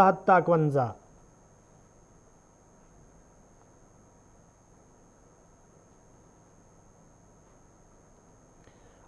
251।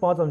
5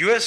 US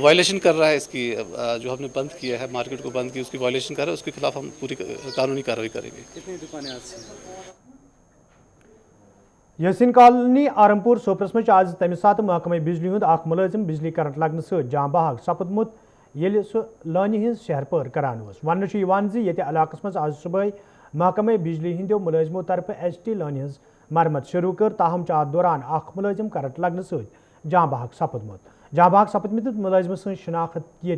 violation کر رہا ہے اس کی جو ہم نے بند کیا ہے مارکیٹ کو بند کی اس کی وائلیشن کر رہا ہے اس کے خلاف ہم پوری قانونی کارروائی کریں گے. کتنی دکانیں آج سے یاسین کالونی آرمپور سوپرس مز آج تمہ سات محکمہ بجلی ہند اخ ملازم بجلی کرنٹ لگنے ست جاں بحق سپدمت یل سہ لانہ ہز شہر پار کران ونہ یہ علاقہ مز آج صبح محکمہ بجلی ہندو ملازموں طرف ایچ ٹی لانہ ہز مرمت شروع کر تاہم ات دوران اخ ملازم کرنٹ لگنے ست جاں بحق سپدمت ملازم سن شناخت یہ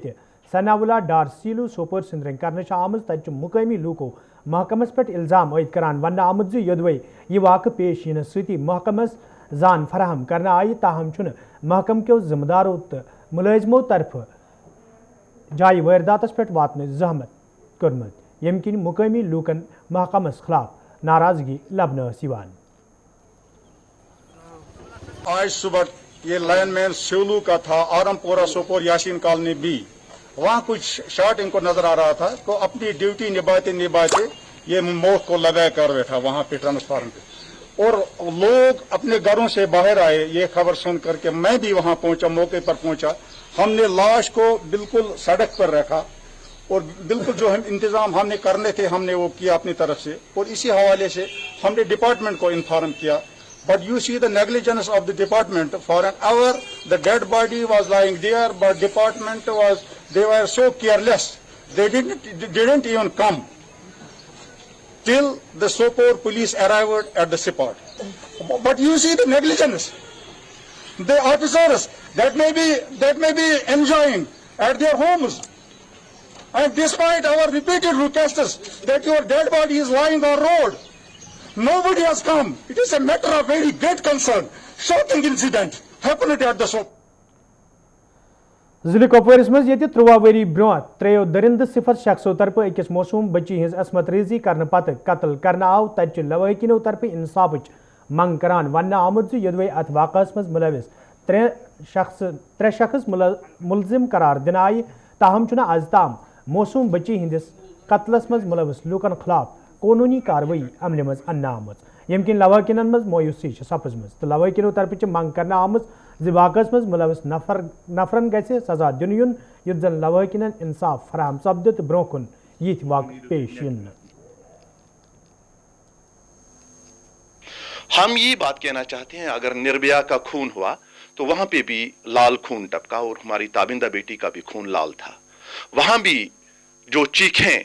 ثناءاللہ ڈار سیلو سوپور سندرن کرنے آمز تت مقامی لوکو محکمس پہ الزام عائد کران ون آمت یدوے یہ واقع پیش ینس ستی محکمس زان فراہم کرنا آئی تاہم محکم کیو ذمہ داروں تو ملازموں طرف جائے وارداتس پہ واتن زحمت کورمت یم کن مقامی لوکن محکمس خلاف ناراضگی لبنہ یوان. آج صبح یہ لائن مین سیولو کا تھا آرم پورہ سوپور یاسین کالونی بی وہاں کچھ شارٹ ان کو نظر آ رہا تھا تو اپنی ڈیوٹی نبھاتے یہ موت کو لگا کر بیٹھا وہاں پہ ٹرانسفارم پہ اور لوگ اپنے گھروں سے باہر آئے یہ خبر سن کر کے میں بھی وہاں پہنچا موقع پر پہنچا. ہم نے لاش کو بالکل سڑک پر رکھا اور بالکل جو انتظام ہم نے کرنے تھے ہم نے وہ کیا اپنی طرف سے اور اسی حوالے سے ہم نے ڈپارٹمنٹ کو انفارم کیا. But you see the negligence of the department. For an hour, the dead body was lying there, but department they were so careless. They didn't even come till the Sopore police arrived at the spot. But you see the negligence. The officers that may be enjoying at their homes, and despite our repeated requests that your dead body is lying on road, nobody has come. It is a matter of very great concern. Shocking incident happened at the Sopore. ضلع کپوارس مز یہ 13 وری برو 3 درند صفر شخصوں طرف اکس موسوم بچی his عصمت ریزی کرنے پتہ قتل کرنا آو تچ لواحقینوں طرف انصاف منگ کران ون آمد یدوے ات واقعس مز ملوث 3 شخص ملزم قرار دن آئی تاہم آز تام موسوم بچی ہندس قتلس مز ملوث لوکن خلاف قانونی کاروائی عمل مز انہ آمت یم کن لواحقین مز مویوسی سپزمز تو لواحقینوں طرف منگ کرنا آمت واقعس مز ملوث نفرن گژھِ سزا دن یون یُتھ زن لواحقین انصاف فراہم سپدِ برو کن یِتھ واقع پیش ین. ہم یہ بات کہنا چاہتے ہیں اگر نربھیا کا خون ہوا تو وہاں پہ بھی لال خون ٹپکا اور ہماری تابندہ بیٹی کا بھی خون لال تھا. وہاں بھی جو چیخیں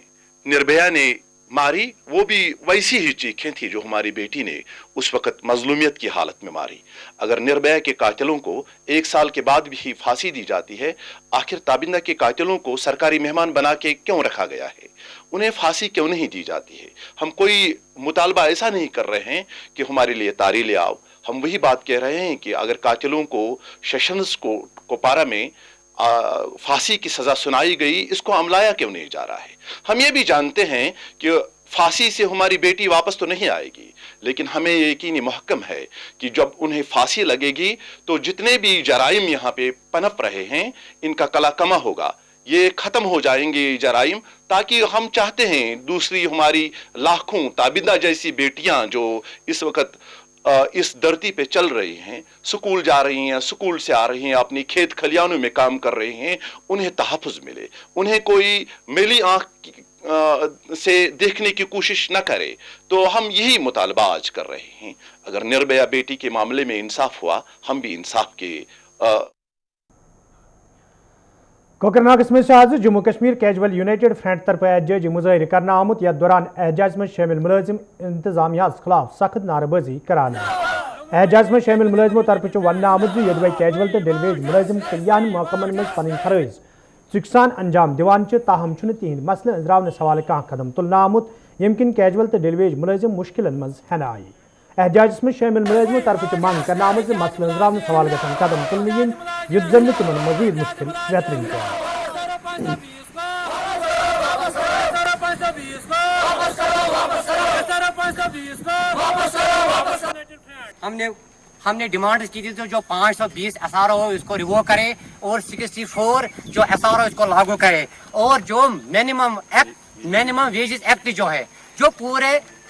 نربھیا نے ماری وہ بھی ویسی ہی چیخیں تھی جو ہماری بیٹی نے اس وقت مظلومیت کی حالت میں ماری. اگر نربھیا کے قاتلوں کو 1 سال کے بعد بھی پھانسی دی جاتی ہے آخر تابندہ کے قاتلوں کو سرکاری مہمان بنا کے کیوں رکھا گیا ہے؟ انہیں پھانسی کیوں نہیں دی جاتی ہے؟ ہم کوئی مطالبہ ایسا نہیں کر رہے ہیں کہ ہمارے لیے تاری لے آؤ. ہم وہی بات کہہ رہے ہیں کہ اگر قاتلوں کو سیشنز کوپارا میں پھانسی کی سزا سنائی گئی اس کو عملایا کیوں نہیں جا رہا ہے؟ ہم یہ بھی جانتے ہیں کہ پھانسی سے ہماری بیٹی واپس تو نہیں آئے گی لیکن ہمیں یقینی محکم ہے کہ جب انہیں پھانسی لگے گی تو جتنے بھی جرائم یہاں پہ پنپ رہے ہیں ان کا کلا کما ہوگا. یہ ختم ہو جائیں گے جرائم تاکہ ہم چاہتے ہیں دوسری ہماری لاکھوں تابندہ جیسی بیٹیاں جو اس وقت اس دھرتی پہ چل رہی ہیں سکول جا رہی ہیں سکول سے آ رہی ہیں اپنی کھیت کھلیانوں میں کام کر رہی ہیں انہیں تحفظ ملے انہیں کوئی میلی آنکھ سے دیکھنے کی کوشش نہ کرے. تو ہم یہی مطالبہ آج کر رہے ہیں. اگر نربھیا بیٹی کے معاملے میں انصاف ہوا ہم بھی انصاف کے کوکرناگس میں آج جموں کشمیر کیجول یونائٹڈ فرنٹ طرف احتجاجی مظاہرہ کرنا آمت یتھ دوران احتجاج میں شامل ملازم انتظامیہ خلاف سخت نعرہ بازی کران. احتجاج میں شامل ملازموں طرف ون آمت یدوے کیجول تو ڈیلیویج ملازم کلیان محکمن میں پن فرائض چک سان انجام دیوان تاہم تہند مسئلہ انزراونس حوالہ کھانا قدم تلنا آمت یم کن کیجول تو ڈیلیویج ملازم مشکلن مز ہینہ آئی. احتجاج میں شامل ملازموں طرف منگ کرنا آمت مسئلہ انزراونس حوالہ گھن قدم تلنے ین یُتھ زن تمن مزید مشکل بہترین ہم نے ڈیمانڈ کی تھی تو جو 520 SRO ہو اس کو ریوو کرے اور 64 جو SRO اس کو لاگو کرے اور جو منیمم ویجز ایکٹ جو ہے جو پورے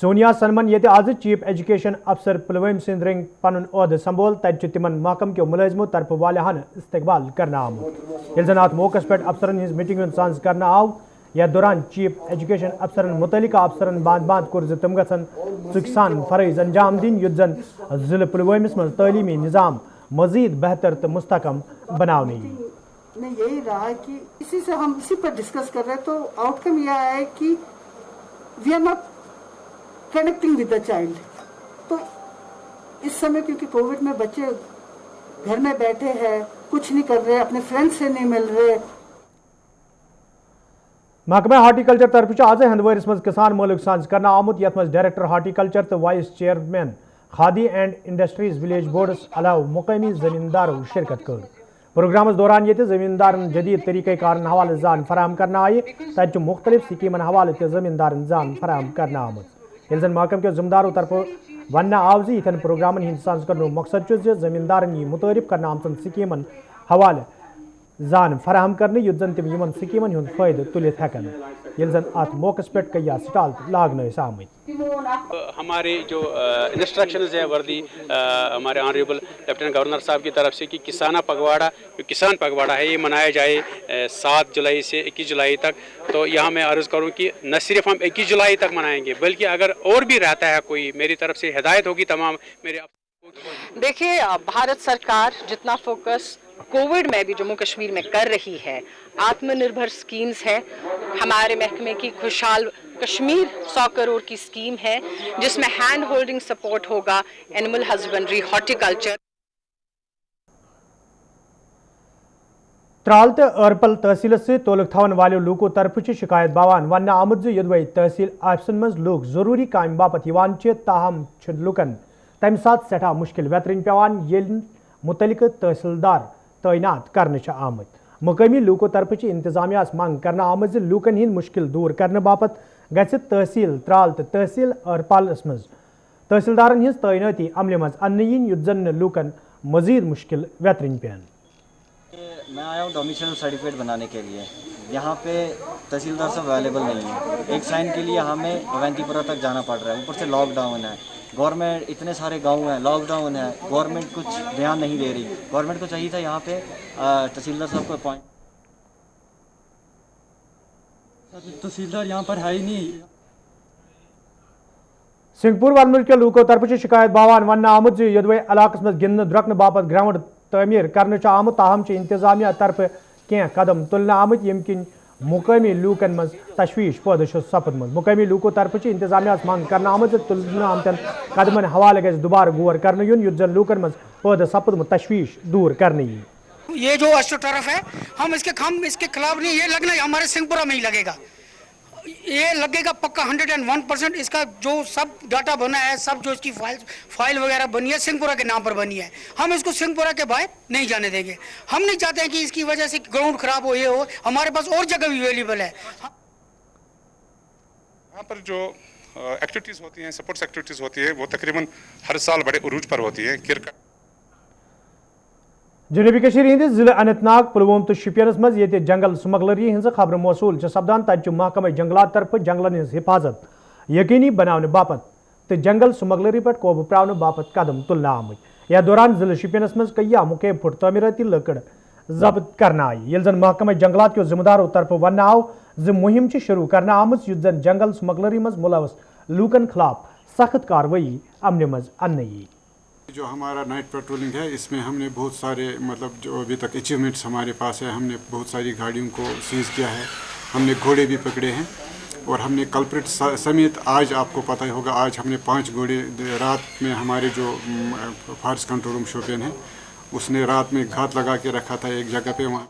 سونیا سنمن یہ آز چیف ایجوکیشن افسر پلوام سند رنگ پن عہدہ سنبھول تتہ تمن محکم کے ملازموں طرف والیاہن استقبال کرنا آمت یل زن ات موقع پہ افسرن ہز میٹنگ سانز کرنا آو یا دوران چیف ایجوکیشن افسرن متعلقہ افسرن باند باند کور تم گھن ژک سان فرائض انجام دن یت زن ضلع پلوامس من تعلیمی نظام مزید بہتر تو مستحکم بنانے میں یہی رہا کہ اسی سے ہم اسی پر ڈسکس کر رہے ہیں تو آؤٹ کم یہ آیا ہے کہ we are not connecting with the child. تو اس سمے کیونکہ کووڈ میں بچے گھر میں بیٹھے ہیں, کچھ نہیں کر رہے, اپنے فرینڈ سے نہیں مل رہے. محکمہ ہارٹیکلچر طرف آز ہندوارس مز کسان ملک سانز کرنا آمت یت مز ڈائریکٹر ہارٹیکلچر تو vice chairman khadi and industries village boards علاوہ مقامی زمینداروں شرکت کر. پروگرامس دوران یہ زمیندارن جدید طریقہ کار حوالہ زان فراہم کرنا آئی تتہ مختلف سکیمن حوالہ تہ زمیندارن زان فراہم کرنا آمت یل زن محکم کے ذمہ داروں طرف ونہ آو یتھن پروگرامن ہند سانز کرن مقصد زمیندارن یہ متعارف کرنا آمتن سکیمن حوالہ زان فراہم کرنے یت زن تم یمن سکیمن ہند فائدہ تلت ہیکن یل زن ات موقع پہ کئی سٹال لاگن آمت. ہمارے جو انسٹرکشنز ہیں وردی ہمارے آنریبل لیفٹیننٹ گورنر صاحب کی طرف سے کہ کسانہ پگواڑا جو کسان پگواڑا ہے یہ منایا جائے 7 جولائی سے 21 جولائی تک. تو یہاں میں عرض کروں کہ نہ صرف ہم 21 جولائی تک منائیں گے بلکہ اگر اور بھی رہتا ہے کوئی, میری طرف سے ہدایت ہوگی تمام میرے. دیکھیے بھارت سرکار جتنا فوکس کووڈ میں بھی جموں کشمیر میں کر رہی ہے, آتم نربھر سکیمز ہے, ہمارے محکمے کی خوشحال کشمیر 100 کروڑ کی اسکیم ہے جس میں ہینڈ ہولڈنگ سپورٹ ہوگا, اینیمل ہسبنڈری, ہارٹیکلچر. ترال تو ارپل تحصیل سے تعلق تھون والوں لوکو طرف شکایت باوان ون آمد یدوے تحصیل آفسن مز لوگ ضروری کام باپت تاہم لکن تمہ سات سٹھا مشکل ویترن پیوان یل متعلقہ تحصیلدار تعینات کرنے آمت. مقامی لوکو طرف انتظامیہ منگ کرنا آمت لوکن ہند مشکل دور کرنے باپت گھِ تحصیل ترال تو تحصیل ارپالس مز تحصیلدارن ہز تعیناتی عملہ مز ان یت زن لوکن مزید مشکل ویترن پین. میں آیا ہوں ڈومیسائل سرٹیفکیٹ بنانے کے لیے. یہاں پہ تحصیلدار سب اویلیبل نہیں ہے. ایک سائن کے لیے ہمیں اونتی پورہ تک جانا پڑ رہا ہے, اوپر سے لاک ڈاؤن ہے. گورنمنٹ اتنے سارے گاؤں ہیں, لاک ڈاؤن ہے, گورنمنٹ کچھ دھیان نہیں دے رہی. گورنمنٹ کو چاہیے تھا یہاں پہ تحصیلدار صاحب کو اپوائنٹ. تحصیلدار یہاں پر ہے ہی نہیں. سنگھ پور ون ملک کے لوکو طرف شکایت باوان ون آمت یدوے علاقہ مز گندن درکن باپت گراؤنڈ تعمیر کرنے آمت تاہم انتظامیہ طرف کی قدم تلنے آمت یم کن مقامی لوکن مز تشویش پید سپدمت. مقامی لوکو طرف انتظامیہ منگ کرنا آمت تلنے آمتن قدمن حوالہ گھس دوبارہ غور کرنے یون یت زن لوکن مز پید سپدمت تشویش دور کرنے یی. یہ جو اسٹو ٹرف ہے ہم اس کے خلاف نہیں, یہ لگنا ہمارے سنگھ پورہ میں ہی لگے گا, یہ لگے گا پکا 101%. اس کا جو سب ڈاٹا بنا ہے, سب جو اس کی فائل وغیرہ بنی ہے سنگھ پورہ کے نام پر بنی ہے. ہم اس کو سنگھ پورہ کے باہر نہیں جانے دیں گے. ہم نہیں چاہتے ہیں کہ اس کی وجہ سے گراؤنڈ خراب ہو, یہ ہو. ہمارے پاس اور جگہ بھی اویلیبل ہے. یہاں پر جو ایکٹیویٹیز ہوتی ہیں, سپورٹس ایکٹیویٹیز ہوتی ہے, وہ تقریباً ہر سال بڑے عروج پر ہوتی ہے. کرکٹ جنوبی کشمیر ہندس ضلع اننت ناگ, پلووم تو شپینس مز یہ جنگل سمگلری ہز خبر موصول سپدان تتہ محکمہ جنگلات طرف جنگلن ہز حفاظت یقینی بنانے باپت تو جنگل سمگلری پہ قوبہ پراؤن باپت قدم تلنے آمت. یا دوران ضلع شپینس مز کئی مقیم پھٹ تعمیراتی لکڑ ضبط کرنا آئی یل زن محکمہ جنگلات کے ذمہ داروں طرف ون آو مہم شروع کرنا آمت یت زن جنگل سمگلری مز ملوث لوکن خلاف سخت کاروائی عمل مز ان یی. جو ہمارا نائٹ پیٹرولنگ ہے اس میں ہم نے بہت سارے مطلب جو ابھی تک اچیومنٹس ہمارے پاس ہے. ہم نے بہت ساری گاڑیوں کو سیز کیا ہے, ہم نے گھوڑے بھی پکڑے ہیں, اور ہم نے کلپریٹ سمیت آج آپ کو پتہ ہی ہوگا آج ہم نے 5 گھوڑے رات میں ہمارے جو فارسٹ کنٹرول روم شوپین ہے اس نے رات میں گھات لگا کے رکھا تھا ایک جگہ پہ. وہاں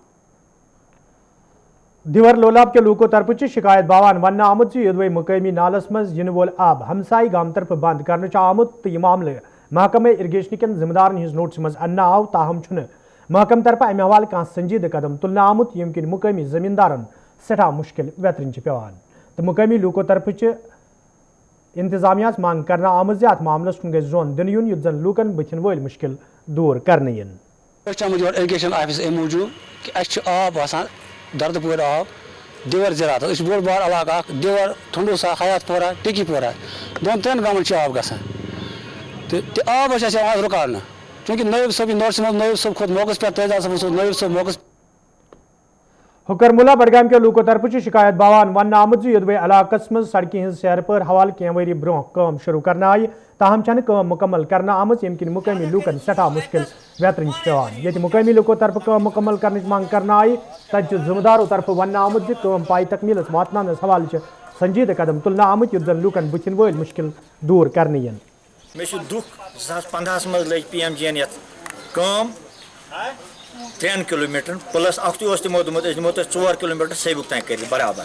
دیور لولاب کے لوکو طرف شکایت باوان ون آمت یدوے مقامی نالس مز ین وول آب ہمسائی گام طرف بند کرنے آمت تو یہ معاملہ محکمہ ارگیشن کن ذمہ دارن ہز نوٹس مز ان آو تاہم محکم طرف امہ حوالہ کھانا سنجیدہ قدم تلنے آمت یم کن مقامی زمیندارن سٹھا مشکل ویترن پیوان. تو مقامی لوکو طرف انتظامیہ منگ کرنا آمت ات معاملس کن گھس زون دن یون یت زن لوکن بتھن ول مشکل دور کرنے ین. ارگیشن آفس موجود کہ آب وسان درد پور آب دیور زراعت اس بوڑ بار علاقہ دیور ٹھنڈوسا حیات پورہ ٹکی پورہ دون ترین گامن آب گژھان تو آب آز رکارن چونکہ نائب صٲب نوٹس مز نائب صٲب کھوت موقع پہ تعداد صٲب نائب صٲب موقع حکرملہ بڈگام کے لوکو طرف شکایت باوان ون آمت یدوے علاقہ مز سڑکہ ہز سیر پر حوالہ کی وری برہ کام شروع کرنا آئی تاہم چھن کام مکمل کرنا آمت یم کن مقامی لوکن سٹھا مشکل ویترن پیوان یہ مقامی لوکو طرف کام مکمل کرنے مانگ کرنا آئی تت ذمہ داروں طرف ون آمت کام پائی تکمیلس واتنانس حوالہ سنجیدہ قدم تلنا آمت یت زن لوکن بتھن ول مشکل دور کرنے ین مے دکھ 2015 مز لگ پی ایم جی این یت کام 3 کلومیٹر پلس اختو تمو دمت 4 کلومیٹر سیبک تین کر برابر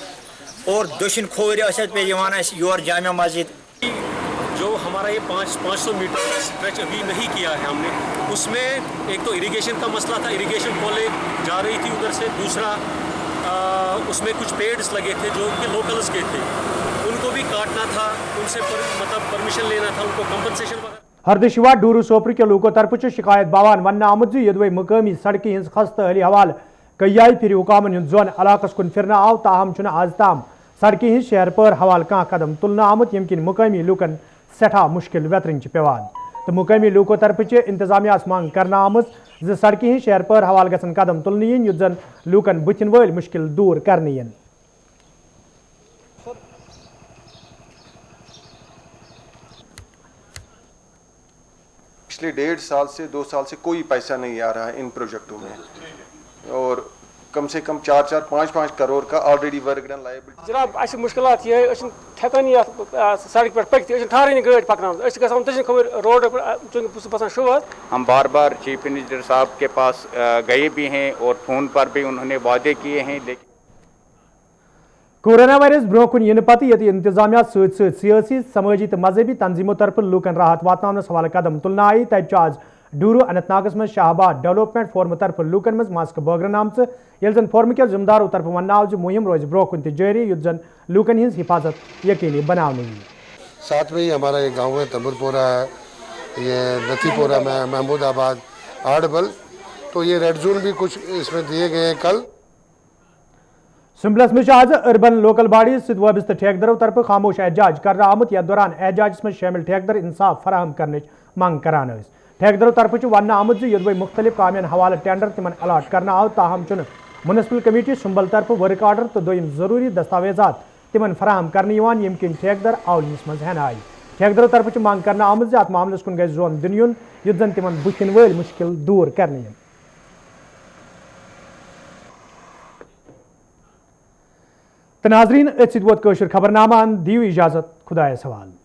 اور دشن کھور پہ یور جامع مسجد جو ہمارا یہ 500 میٹر کا اسٹریچ ابھی نہیں کیا ہے ہم نے اس میں ایک تو اریگیشن کا مسئلہ تھا اریگیشن کھولے جا رہی تھی ادھر سے دوسرا اس میں کچھ پیڑس لگے تھے جو کہ لوکلز کے تھے ان کو بھی کاٹنا تھا ان سے مطلب پرمیشن لینا تھا ان کو کمپنسیشن وغیرہ ہردشوا ڈورو سوپر کے لوکو طرف شکایت باوان ون آمت یدوے مقامی سڑکہ ہز خستہ حالی حوالہ کئی پھر حکامن ہند زون علاقہ کن پھرنا آو تاہم آز تام سڑکہ ہز شہر پر حوالہ کان قدم تلنا آمت یم کن مقامی لوکن سٹھا مشکل ویترن پیوان تو مقامی لوکو طرف انتظامیہ مانگ کرنا آمت سڑکہ ہز شہر پر حوالہ گھن قدم تلن ین یت زن لوکن بتھن ول مشکل دور کرنے ین پچھلے 1.5 سال سے 2 سال سے کوئی پیسہ نہیں آ رہا ہے ان پروجیکٹوں میں اور کم سے کم 4-4 5-5 کروڑ کا آلریڈی ورک ڈن لائبلٹی جناب اس مشکلات یہ ہیکان سڑک پہ پکت ٹھہرانی گاڑی پکنان گھان تجن کھور روڈ چونکہ بسان شو ہم بار بار چیف منسٹر صاحب کے پاس گئے بھی ہیں اور فون پر بھی انہوں نے وعدے کیے ہیں لیکن کورونا وائرس برہ کن ین پتہ یت انتظامیہ ست سیاسی سماجی تو مذہبی تنظیموں طرف لوکن راحت واتناونس حوالہ قدم تلنا آئی تت آز ڈورو اننت ناگس مز شاہباد ڈیولپمنٹ فورم طرف لوکن مز ماسک بٲگرن آمژ یل زن فورم کے ذمہ داروں طرف ون آو مہم روز برہ کن جاری یت زن لوکن ہز حفاظت یقینی بنانے یی ساتھ میں ہی ہمارا یہ گاؤں ہے تمبر پورہ ہے یہ نتھی پورہ میں محمود آباد آڈبل تو یہ ریڈ زون بھی کچھ اس میں دیے گئے ہیں کل سمبلس میں آز اربن لوکل باڈی ست وابستہ ٹھیکدروں طرف خاموش احتجاج کرنا آمت یتھ دوران احتجاجس میں شامل ٹھیکدر انصاف فراہم کرنے مانگ کران ٹھیکدروں طرف ون آمت یدوے مختلف کامین حوالہ ٹینڈر تمن الاٹ کرنا آو تاہم منسپل کمیٹی سمبل طرف ورک آرڈر تو دویم ضروری دستاویزات تمن فراہم کرنے یم کن ٹھیکدر اولنس مز ہین آئی ٹھیکدروں طرف مانگ کرنا آمت ات معاملس کن گژھِ زون دن یُن یُتھ زن تمن بُتھن وٲلۍ مشکل دور کرنے تو ناظرین ات ست ووت کٲشُر خبرنامہ دیو اجازت خدایس حوالہ